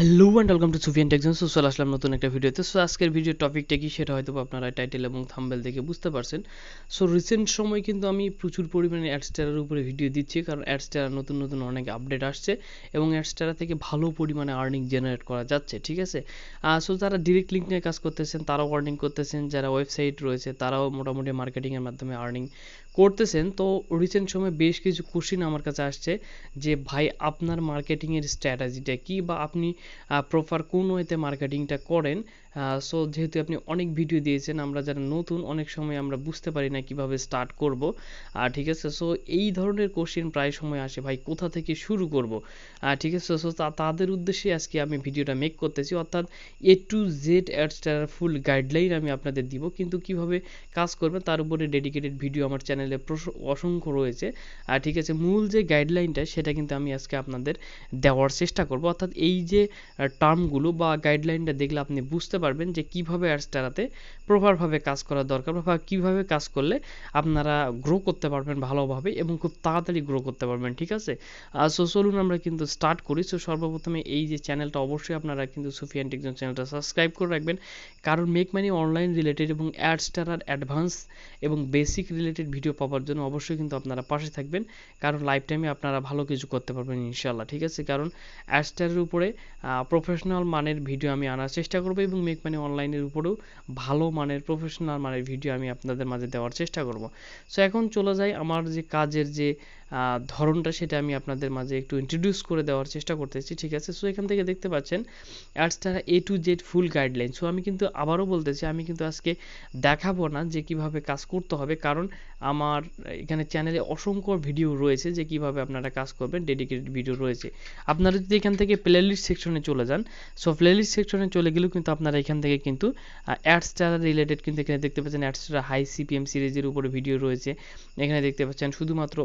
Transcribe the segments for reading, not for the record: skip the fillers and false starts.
Hello and welcome to Sufiyan Techzone. So চলে আসলাম নতুন একটা ভিডিওতে। সো আজকের ভিডিওর টপিকটা কি সেটা হয়তো আপনারা টাইটেল এবং থাম্বনেল দেখে বুঝতে পারছেন। সো রিসেন্ট সময় কিন্তু আমি প্রচুর পরিমাণে অ্যাডস্টারের উপরে ভিডিও দিচ্ছি, কারণ অ্যাডস্টার নতুন নতুন অনেক আপডেট আসছে এবং অ্যাডস্টার থেকে ভালো পরিমাণে আর্নিং জেনারেট করা যাচ্ছে, ঠিক আছে। সো যারা ডিরেক্ট লিঙ্ক নিয়ে কাজ করতেছেন তারাও আর্নিং করতেছেন, যারা ওয়েবসাইট রয়েছে তারাও মোটামুটি মার্কেটিংয়ের মাধ্যমে আর্নিং করতেছেন। তো রিসেন্ট সময় বেশ কিছু কোশ্চিন আমার কাছে আসছে যে ভাই আপনার মার্কেটিংয়ের স্ট্র্যাটেজিটা কী, বা আপনি প্রপার কোন ওয়েতে মার্কেটিংটা করেন। সো যেহেতু আপনি অনেক ভিডিও দিয়েছেন, আমরা যারা নতুন অনেক সময় আমরা বুঝতে পারি না কিভাবে স্টার্ট করব, ঠিক আছে। সো এই ধরনের কোশ্চেন প্রায় সময় আসে, ভাই কোথা থেকে শুরু করব, ঠিক আছে। সো তাদের উদ্দেশ্যে আজকে আমি ভিডিওটা মেক করতেছি, অর্থাৎ A to Z Adster full guideline আমি আপনাদের দিব, কিন্তু কিভাবে কাজ করবেন তার উপরে ডেডিকেটেড ভিডিও আমার চ্যানেলে অসংখ্য রয়েছে, ঠিক আছে। মূল যে গাইডলাইনটা সেটা কিন্তু আমি আজকে আপনাদের দেওয়ার চেষ্টা করব, অর্থাৎ এই যে টার্মগুলো বা গাইডলাইনটা দেখলে আপনি বুঝতে পারবেন যে কিভাবে অ্যাডস্টারাতে প্রপারভাবে কাজ করা দরকার, বা কিভাবে কাজ করলে আপনারা গ্রো করতে পারবেন ভালোভাবে এবং খুব তাড়াতাড়ি গ্রো করতে পারবেন, ঠিক আছে। সো চলুন আমরা কিন্তু স্টার্ট করি। সো সর্বপ্রথমে এই যে চ্যানেলটা অবশ্যই আপনারা কিন্তু সুফিয়ান টেকজন চ্যানেলটা সাবস্ক্রাইব করে রাখবেন, কারণ মেক মানি অনলাইন রিলেটেড এবং অ্যাডস্টারার অ্যাডভান্স এবং বেসিক রিলেটেড ভিডিও পাওয়ার জন্য অবশ্যই কিন্তু আপনারা পাশে থাকবেন, কারণ লাইফ টাইমে আপনারা ভালো কিছু করতে পারবেন ইনশাল্লাহ, ঠিক আছে। কারণ অ্যাডস্টারের উপরে প্রফেশনাল মানের ভিডিও আমি আনার চেষ্টা করব এবং মেক মানি অনলাইনের উপরেও ভালো মানের প্রফেশনাল মানের ভিডিও আমি আপনাদের মাঝে দেওয়ার চেষ্টা করব। সো এখন চলে যাই আমার যে কাজের যে ধরনটা, সেটা আমি আপনাদের মাঝে একটু ইন্ট্রোডিউস করে দেওয়ার চেষ্টা করতেছি, ঠিক আছে। সো এখান থেকে দেখতে পাচ্ছেন Adster A to Z full guideline. So আমি কিন্তু আবারও বলতেছি, আমি কিন্তু আজকে দেখাবো না যে কিভাবে কাজ করতে হবে, কারণ আমার এখানে চ্যানেলে অসংখ্য ভিডিও রয়েছে যে কিভাবে আপনারা কাজ করবেন, ডেডিকেটেড ভিডিও রয়েছে। আপনারা যদি এখান থেকে প্লেলিস্ট সেকশনে চলে যান, সো প্লেলিস্ট সেকশনে চলে গেলেও কিন্তু আপনারা এখান থেকে কিন্তু অ্যাডস্টার রিলেটেড কিন্তু এখানে দেখতে পাচ্ছেন অ্যাডস্টার হাই সিপিএম সিরিজের উপরে ভিডিও রয়েছে। এখানে দেখতে পাচ্ছেন শুধুমাত্র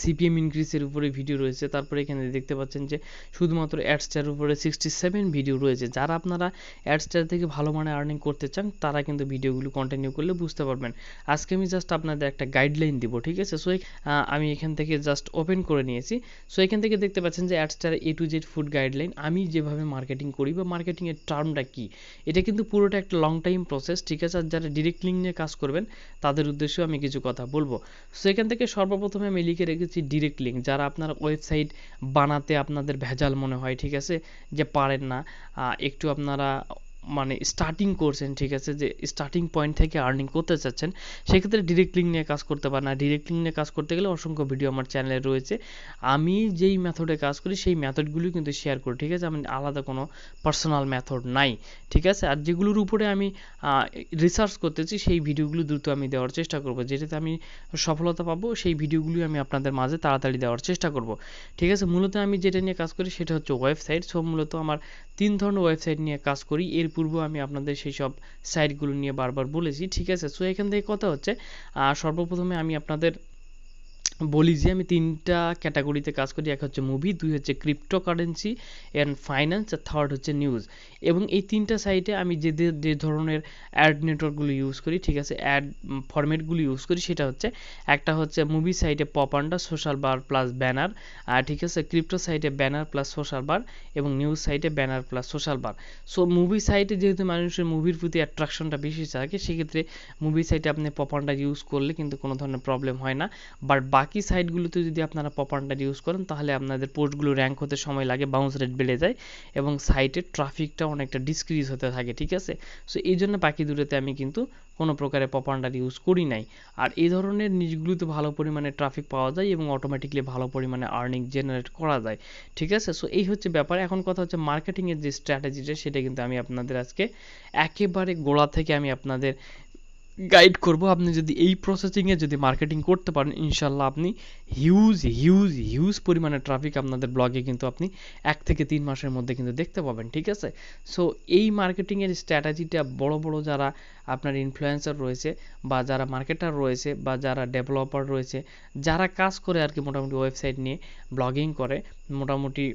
সিপিএম ইনক্রিজের উপরে ভিডিও রয়েছে। তারপরে এখানে দেখতে পাচ্ছেন যে শুধুমাত্র অ্যাডস্টার উপরে 67 ভিডিও রয়েছে। যারা আপনারা অ্যাডস্টার থেকে ভালো মানে আর্নিং করতে চান তারা কিন্তু ভিডিওগুলো কন্টিনিউ করলে বুঝতে পারবেন। আজকে আমি জাস্ট আপনাদের একটা গাইডলাইন দিব, ঠিক আছে। সো আমি এখান থেকে জাস্ট ওপেন করে নিয়েছি। সো এখান থেকে দেখতে পাচ্ছেন যে Adster A to Z food guideline, আমি যেভাবে মার্কেটিং করি বা মার্কেটিংয়ের টার্মটা কী, এটা কিন্তু পুরোটা একটা লং টাইম প্রসেস, ঠিক আছে। আর যারা ডিরেক্ট লিঙ্ক নিয়ে কাজ করবেন তাদের উদ্দেশ্যেও আমি কিছু কথা বলবো। সো এখান থেকে সর্বপ্রথমে আমি লিখে রেখেছি ডিরেক্ট লিঙ্ক। যারা আপনার ওয়েবসাইট বানাতে আপনাদের ভেজাল মনে হয়, ঠিক আছে, যে পারেন না, একটু আপনারা মানে স্টার্টিং করছেন, ঠিক আছে, যে স্টার্টিং পয়েন্ট থেকে আর্নিং করতে চাচ্ছেন, সেক্ষেত্রে ডিরেক্ট লিঙ্ক নিয়ে কাজ করতে পারেন না। ডিরেক্ট লিঙ্ক নিয়ে কাজ করতে গেলে অসংখ্য ভিডিও আমার চ্যানেলে রয়েছে। আমি যেই মেথডে কাজ করি সেই মেথডগুলো কিন্তু শেয়ার করি, ঠিক আছে। আমি আলাদা কোনো পার্সোনাল মেথড নাই, ঠিক আছে। আর যেগুলোর উপরে আমি রিসার্চ করতেছি সেই ভিডিওগুলো দ্রুত আমি দেওয়ার চেষ্টা করব, যেটাতে আমি সফলতা পাবো সেই ভিডিওগুলি আমি আপনাদের মাঝে তাড়াতাড়ি দেওয়ার চেষ্টা করব, ঠিক আছে। মূলত আমি যেটা নিয়ে কাজ করি সেটা হচ্ছে ওয়েবসাইট। সো মূলত আমার 3 ধরনের ওয়েবসাইট নিয়ে কাজ করি। এর পূর্বে আমি আপনাদের সেই সব সাইটগুলো নিয়ে বারবার বলেছি, ঠিক আছে। সো এখান থেকে কথা হচ্ছে সর্বপ্রথমে আমি আপনাদের বলি যে আমি 3টা ক্যাটাগরিতে কাজ করি। এক হচ্ছে মুভি, 2 হচ্ছে cryptocurrency and finance, R 3rd হচ্ছে নিউজ। এবং এই 3টা সাইটে আমি যে ধরনের অ্যাড নেটওয়ার্কগুলো ইউজ করি, ঠিক আছে, অ্যাড ফরম্যাটগুলো ইউজ করি, সেটা হচ্ছে একটা হচ্ছে মুভি সাইটে পপান্ডা, সোশ্যাল বার প্লাস ব্যানার, ঠিক আছে। ক্রিপ্টো সাইটে ব্যানার প্লাস সোশ্যাল বার এবং নিউজ সাইটে ব্যানার প্লাস সোশ্যাল বার। সো মুভি সাইটে যেহেতু মানুষের মুভির প্রতি অ্যাট্রাকশনটা বেশি থাকে, সেক্ষেত্রে মুভি সাইটে আপনি পপান্ডা ইউজ করলে কিন্তু কোনো ধরনের প্রবলেম হয় না। বাট বাকি সাইটগুলোতে যদি আপনারা পপান্ডার ইউজ করেন তাহলে আপনাদের পোস্টগুলো র্যাঙ্ক হতে সময় লাগে, বাউন্স রেট বেড়ে যায় এবং সাইটের ট্রাফিকটা অনেকটা ডিসক্রিজ হতে থাকে, ঠিক আছে। সো এই জন্য বাকি দুটোতে আমি কিন্তু কোনো প্রকারে পপান্ডার ইউজ করি নাই। আর এই ধরনের নিচগুলোতে ভালো পরিমাণে ট্রাফিক পাওয়া যায় এবং অটোমেটিকলি ভালো পরিমাণে আর্নিং জেনারেট করা যায়, ঠিক আছে। সো এই হচ্ছে ব্যাপার। এখন কথা হচ্ছে মার্কেটিংয়ের যে স্ট্র্যাটেজিটা, সেটা কিন্তু আমি আপনাদের আজকে একেবারে গোড়া থেকে আমি আপনাদের গাইড করব। আপনি যদি এই প্রসেসিংয়ে যদি মার্কেটিং করতে পারেন, ইনশাল্লাহ আপনি হিউজ পরিমাণে ট্রাফিক আপনাদের ব্লগে কিন্তু আপনি 1 থেকে 3 মাসের মধ্যে কিন্তু দেখতে পাবেন, ঠিক আছে। সো এই মার্কেটিংয়ের স্ট্র্যাটেজিটা বড় বড় যারা আপনার ইনফ্লুয়েন্সার রয়েছে বা যারা মার্কেটার রয়েছে বা যারা ডেভেলপার রয়েছে, যারা কাজ করে আর কি মোটামুটি ওয়েবসাইট নিয়ে ব্লগিং করে, মোটামুটি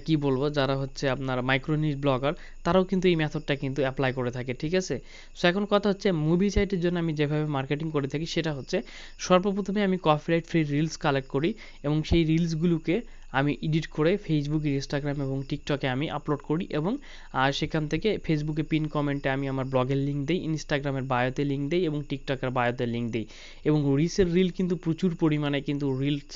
কি বলবো, যারা হচ্ছে আপনার মাইক্রো নিশ ব্লগার, তারাও কিন্তু এই মেথডটা কিন্তু অ্যাপ্লাই করে থাকে, ঠিক আছে। সো এখন কথা হচ্ছে মুভি সাইটের জন্য আমি যেভাবে মার্কেটিং করে থাকি সেটা হচ্ছে সর্বপ্রথমে আমি কপিরাইট ফ্রি রিলস কালেক্ট করি এবং সেই রিলসগুলোকে আমি এডিট করে ফেসবুক, ইনস্টাগ্রাম এবং টিকটকে আমি আপলোড করি এবং সেখান থেকে ফেসবুকে পিন কমেন্টে আমি আমার ব্লগের লিঙ্ক দিই, ইনস্টাগ্রামের বায়োতে লিঙ্ক দিই এবং টিকটকের বায়োতে লিঙ্ক দিই। এবং রিল কিন্তু প্রচুর পরিমাণে কিন্তু রিলস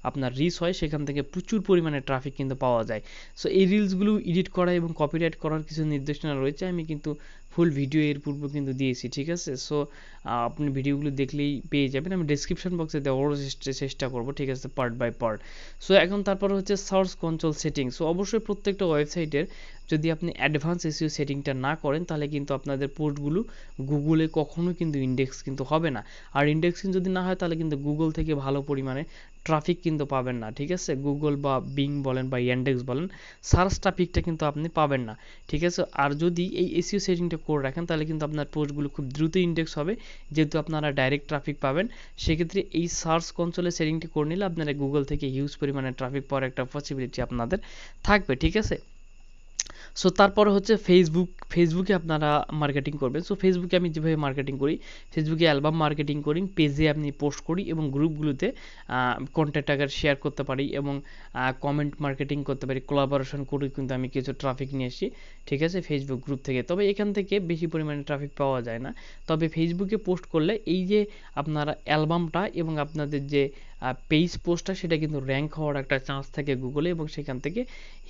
আপনার রিচ হয়, সেখান থেকে প্রচুর পরিমাণে ট্রাফিক কিন্তু পাওয়া যায়। সো এই রিলসগুলো এডিট করা এবং কপিরাইট করার কিছু নির্দেশনা রয়েছে, আমি কিন্তু ফুল ভিডিও এর পূর্বে কিন্তু দিয়েছি, ঠিক আছে। সো আপনি ভিডিওগুলো দেখলেই পেয়ে যাবেন, আমি ডেসক্রিপশন বক্সে দেওয়ার চেষ্টা করবো, ঠিক আছে, পার্ট বাই পার্ট। সো এখন তারপর হচ্ছে সার্চ কন্ট্রোল সেটিং। সো অবশ্যই প্রত্যেকটা ওয়েবসাইটের যদি আপনি অ্যাডভান্স এসইও সেটিংটা না করেন তাহলে কিন্তু আপনাদের পোস্টগুলো গুগলে কখনো কিন্তু ইন্ডেক্স কিন্তু হবে না। আর ইন্ডেক্সিং যদি না হয় তাহলে কিন্তু গুগল থেকে ভালো পরিমাণে ট্রাফিক কিন্তু পাবেন না, ঠিক আছে। গুগল বা বিং বলেন বা ইয়ান্ডেক্স বলেন, সার্চ ট্রাফিকটা কিন্তু আপনি পাবেন না, ঠিক আছে। আর যদি এই এসইও সেটিংটা করে রাখেন তাহলে কিন্তু আপনার পোস্টগুলো খুব দ্রুত ইন্ডেক্স হবে, যেহেতু আপনারা ডাইরেক্ট ট্রাফিক পাবেন। সেক্ষেত্রে এই সার্চ কনসোলে সেটিংটি করে নিলে আপনারা গুগল থেকে হিউজ পরিমাণে ট্রাফিক পাওয়ার একটা পসিবিলিটি আপনাদের থাকবে, ঠিক আছে। সো তারপরে হচ্ছে ফেসবুকে আপনারা মার্কেটিং করবেন। সো ফেসবুকে আমি যেভাবে মার্কেটিং করি, ফেসবুকে অ্যালবাম মার্কেটিং করি, পেজে আপনি পোস্ট করি এবং গ্রুপগুলোতে কন্টেন্ট আকারে শেয়ার করতে পারি এবং কমেন্ট মার্কেটিং করতে পারি, কোলাবোরেশন করে কিন্তু আমি কিছু ট্রাফিক নিয়ে আসি, ঠিক আছে, ফেসবুক গ্রুপ থেকে। তবে এখান থেকে বেশি পরিমাণে ট্রাফিক পাওয়া যায় না। তবে ফেসবুকে পোস্ট করলে এই যে আপনারা অ্যালবামটা এবং আপনাদের যে পেজ পোস্টটা সেটা কিন্তু র্যাঙ্ক হওয়ার একটা চান্স থাকে গুগলে এবং সেখান থেকে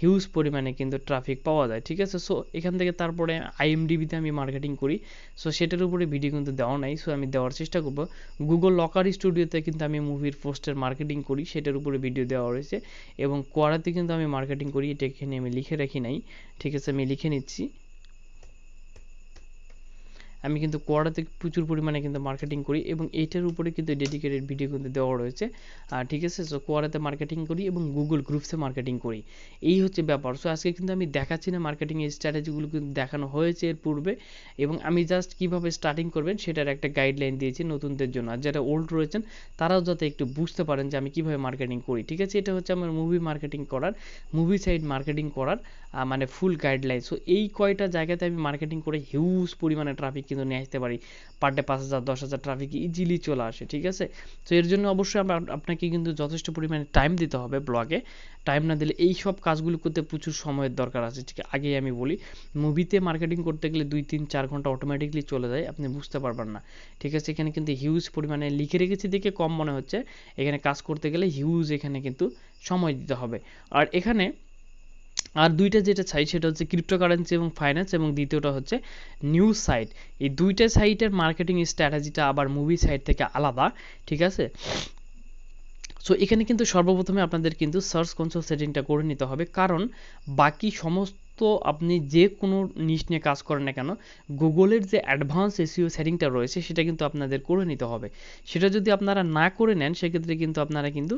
হিউজ পরিমাণে কিন্তু ট্রাফিক পাওয়া যায়, ঠিক আছে। সো এখান থেকে তারপরে আইএমডিবিতে আমি মার্কেটিং করি। সো সেটার উপরে ভিডিও কিন্তু দেওয়া নাই, সো আমি দেওয়ার চেষ্টা করব। গুগল লকার স্টুডিওতে কিন্তু আমি মুভির পোস্টের মার্কেটিং করি, সেটার উপরে ভিডিও দেওয়া রয়েছে। এবং কোয়ারাতে কিন্তু আমি মার্কেটিং করি, এটা এখানে আমি লিখে রাখি নাই, ঠিক আছে, আমি লিখে নিচ্ছি। আমি কিন্তু কোয়াডাতে প্রচুর পরিমাণে কিন্তু মার্কেটিং করি এবং এইটার উপরে কিন্তু ডেডিকেটেড ভিডিও কিন্তু দেওয়া রয়েছে, ঠিক আছে। সো কোয়াডাতে মার্কেটিং করি এবং গুগল গ্রুপসে মার্কেটিং করি, এই হচ্ছে ব্যাপার। সো আজকে কিন্তু আমি দেখাচ্ছি না মার্কেটিং এর স্ট্র্যাটেজিগুলো, কিন্তু দেখানো হয়েছে এর পূর্বে এবং আমি জাস্ট কীভাবে স্টার্টিং করবেন সেটার একটা গাইডলাইন দিয়েছি নতুনদের জন্য। আর যারা ওল্ড রয়েছেন তারাও যাতে একটু বুঝতে পারেন যে আমি কীভাবে মার্কেটিং করি, ঠিক আছে। এটা হচ্ছে আমার মুভি মার্কেটিং করার, মুভি সাইট মার্কেটিং করার মানে ফুল গাইডলাইন। সো এই কয়টা জায়গাতে আমি মার্কেটিং করে হিউজ পরিমাণে ট্রাফিক কিন্তু নিয়ে আসতে পারি, পার ডে 5,000 10,000 ট্রাফিক ইজিলি চলে আসে, ঠিক আছে। তো এর জন্য অবশ্যই আপনাকে কিন্তু যথেষ্ট পরিমাণে টাইম দিতে হবে ব্লগে। টাইম না দিলে এই সব কাজগুলো করতে প্রচুর সময়ের দরকার আছে, ঠিক আগেই আমি বলি। মুভিতে মার্কেটিং করতে গেলে 2-3-4 ঘন্টা অটোমেটিকলি চলে যায়, আপনি বুঝতে পারবেন না, ঠিক আছে। এখানে কিন্তু হিউজ পরিমাণে লিখে রেখেছি দেখে কম মনে হচ্ছে, এখানে কাজ করতে গেলে হিউজ এখানে কিন্তু সময় দিতে হবে। আর এখানে আর দুইটা যেটা সাইট সেটা হচ্ছে ক্রিপ্টোকারেন্সি এবং ফাইন্যান্স এবং দ্বিতীয়টা হচ্ছে নিউজ সাইট। এই দুইটা সাইটের মার্কেটিং স্ট্র্যাটেজিটা আবার মুভি সাইট থেকে আলাদা, ঠিক আছে। সো এখানে কিন্তু সর্বপ্রথমে আপনাদের কিন্তু সার্চ কনসোল সেটিংটা করে নিতে হবে, কারণ বাকি সমস্ত আপনি যে কোনো নিশ নিয়ে কাজ করেন না কেন গুগলের যে অ্যাডভান্স এসইও সেটিংটা রয়েছে সেটা কিন্তু আপনাদের করে নিতে হবে। সেটা যদি আপনারা না করে নেন সেক্ষেত্রে কিন্তু আপনারা কিন্তু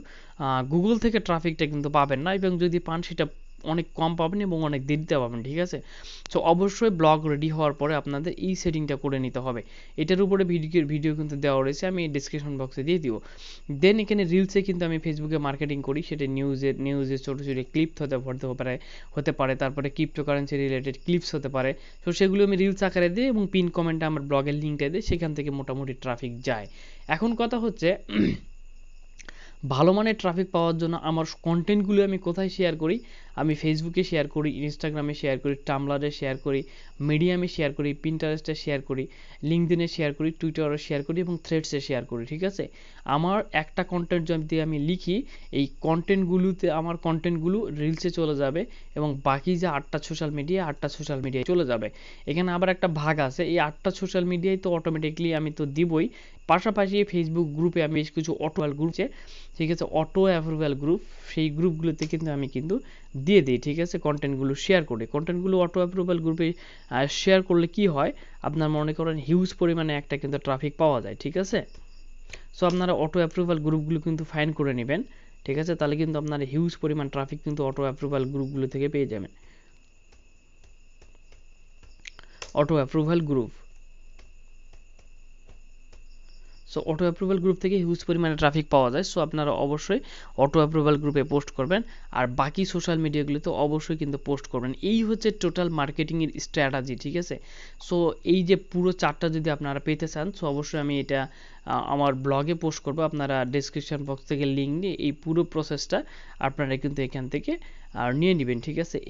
গুগল থেকে ট্রাফিকটা কিন্তু পাবেন না এবং যদি পান সেটা অনেক কম পাবেন এবং অনেক দেরিতে পাবেন, ঠিক আছে। সো অবশ্যই ব্লগ রেডি হওয়ার পরে আপনাদের এই সেটিংটা করে নিতে হবে। এটার উপরে ভিডিও কিন্তু দেওয়া রয়েছে, আমি ডিসক্রিপশন বক্সে দিয়ে দিব। দেন এখানে রিলসে কিন্তু আমি ফেসবুকে মার্কেটিং করি, সেটা নিউজের ছোটো ছোটো ক্লিপ হতে পারে, তারপরে ক্রিপ্টোকারেন্সি রিলেটেড ক্লিপস হতে পারে। তো সেগুলো আমি রিলস আকারে দিই এবং পিন কমেন্টে আমার ব্লগের লিঙ্কটা দিই, সেখান থেকে মোটামুটি ট্রাফিক যায়। এখন কথা হচ্ছে ভালো মানের ট্রাফিক পাওয়ার জন্য আমার কন্টেন্টগুলো আমি কোথায় শেয়ার করি, আমি ফেসবুকে শেয়ার করি, ইনস্টাগ্রামে শেয়ার করি, টামলারে শেয়ার করি, মিডিয়ামে শেয়ার করি, পিন্টারেস্টে শেয়ার করি, লিঙ্কডইনে শেয়ার করি, টুইটারে শেয়ার করি এবং থ্রেডসে শেয়ার করি, ঠিক আছে। আমার একটা কন্টেন্ট যদি আমি লিখি এই আমার কন্টেন্টগুলো রিলসে চলে যাবে এবং বাকি যে 8টা সোশ্যাল মিডিয়ায় চলে যাবে। এখানে আবার একটা ভাগ আছে, এই 8টা সোশ্যাল মিডিয়ায় তো অটোমেটিকলি আমি তো দিবই, পাশাপাশি ফেসবুক গ্রুপে আমি বেশ কিছু গ্রুপে, ঠিক আছে, অটো অ্যাপ্রুভাল গ্রুপ, সেই গ্রুপগুলোতে কিন্তু আমি কিন্তু দিয়ে দিই, ঠিক আছে, কন্টেন্টগুলো শেয়ার করি। কন্টেন্টগুলো অটো অ্যাপ্রুভাল গ্রুপে শেয়ার করলে কি হয়, আপনার মনে করেন হিউজ পরিমাণে একটা কিন্তু ট্রাফিক পাওয়া যায়, ঠিক আছে। সো আপনারা অটো অ্যাপ্রুভাল গ্রুপগুলো কিন্তু ফাইন করে নেবেন, ঠিক আছে, তাহলে কিন্তু আপনারা হিউজ পরিমাণ ট্রাফিক কিন্তু অটো অ্যাপ্রুভাল গ্রুপগুলো থেকে পেয়ে যাবেন। Auto approval group. So auto approval group থেকে হিউজ পরিমাণে ট্রাফিক পাওয়া যায়। সো আপনারা অবশ্যই অটো অ্যাপ্রুভাল গ্রুপে পোস্ট করবেন, আর বাকি সোশ্যাল মিডিয়াগুলোতে অবশ্যই কিন্তু পোস্ট করবেন। এই হচ্ছে টোটাল মার্কেটিংয়ের স্ট্র্যাটাজি, ঠিক আছে? সো এই যে পুরো চারটা যদি আপনারা পেতে চান, সো অবশ্যই আমি এটা আমার ব্লগে পোস্ট করব। আপনারা ডেসক্রিপশন বক্স থেকে লিঙ্ক নিয়ে এই পুরো প্রসেসটা আপনারা কিন্তু এখান থেকে নিয়ে নেবেন, ঠিক আছে? এই